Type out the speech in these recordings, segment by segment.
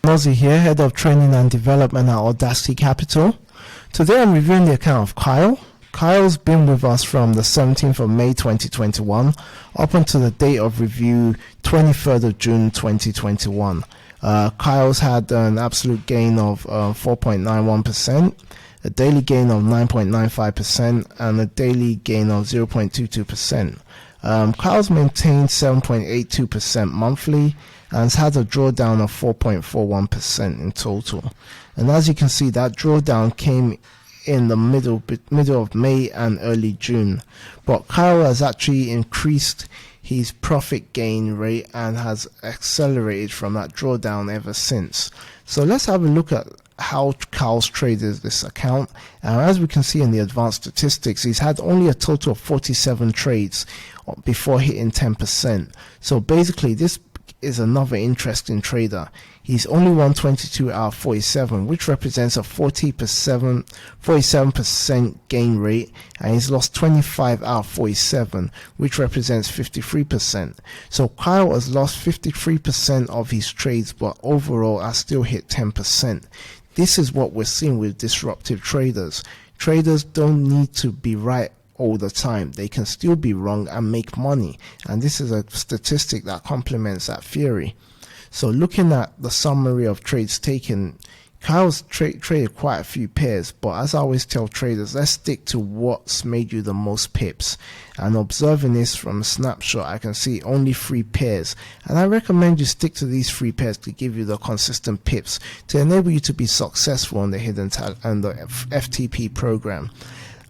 Nosy here, Head of Training and Development at AudaCity Capital. Today I'm reviewing the account of Kyle. Kyle's been with us from the 17th of May 2021 up until the date of review 23rd of June 2021. Kyle's had an absolute gain of 4.91%, a daily gain of 9.95%, and a daily gain of 0.22%. Kyle's maintained 7.82% monthly and has had a drawdown of 4.41% in total. And as you can see, that drawdown came in the middle of May and early June. But Kyle has actually increased his profit gain rate and has accelerated from that drawdown ever since. So let's have a look at how Kyle's traded this account. And as we can see in the advanced statistics, he's had only a total of 47 trades before hitting 10%. So basically this is another interesting trader. He's only won 22 out of 47, which represents a 47% gain rate, and he's lost 25 out of 47, which represents 53%. So Kyle has lost 53% of his trades, but overall has still hit 10%. This is what we're seeing with disruptive traders. Traders don't need to be right all the time. They can still be wrong and make money, and this is a statistic that complements that theory. So looking at the summary of trades taken, Kyle's traded quite a few pairs, but as I always tell traders, let's stick to what's made you the most pips. And observing this from a snapshot, I can see only 3 pairs, and I recommend you stick to these 3 pairs to give you the consistent pips to enable you to be successful on the hidden and the FTP program.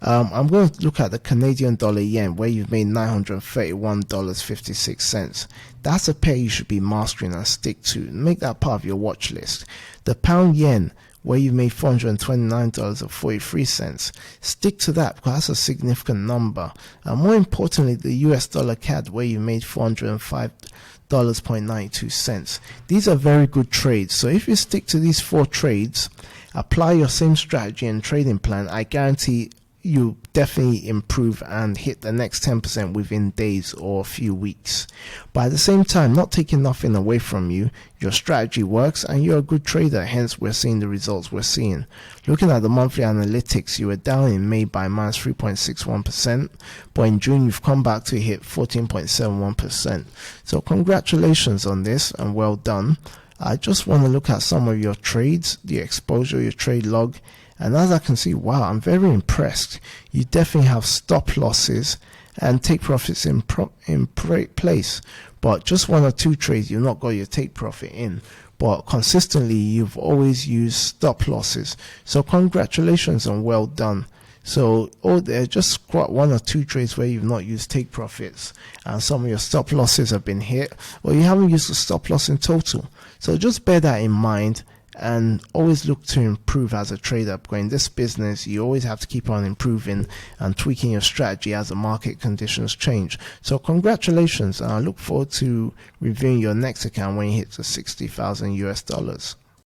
I'm going to look at the Canadian dollar yen, where you've made $931.56. That's a pair you should be mastering and stick to. Make that part of your watch list. The pound yen, where you've made $429.43. Stick to that because that's a significant number. And more importantly, the US dollar CAD, where you made $405.92. These are very good trades. So if you stick to these 4 trades, apply your same strategy and trading plan, I guarantee you definitely improve and hit the next 10% within days or a few weeks. But at the same time, not taking nothing away from you, your strategy works and you're a good trader, hence we're seeing the results we're seeing. Looking at the monthly analytics, you were down in May by minus 3.61%, but in June you've come back to hit 14.71%. So congratulations on this and well done. I just want to look at some of your trades, the exposure, your trade log. And as I can see, wow, I'm very impressed. You definitely have stop losses and take profits in place. But just 1 or 2 trades, you've not got your take profit in. But consistently, you've always used stop losses. So congratulations and well done. So there just 1 or 2 trades where you've not used take profits and some of your stop losses have been hit, or you haven't used the stop loss in total. So just bear that in mind. And always look to improve as a trader, because in this business you always have to keep on improving and tweaking your strategy as the market conditions change. So congratulations, and I look forward to reviewing your next account when you hit the $60,000 US.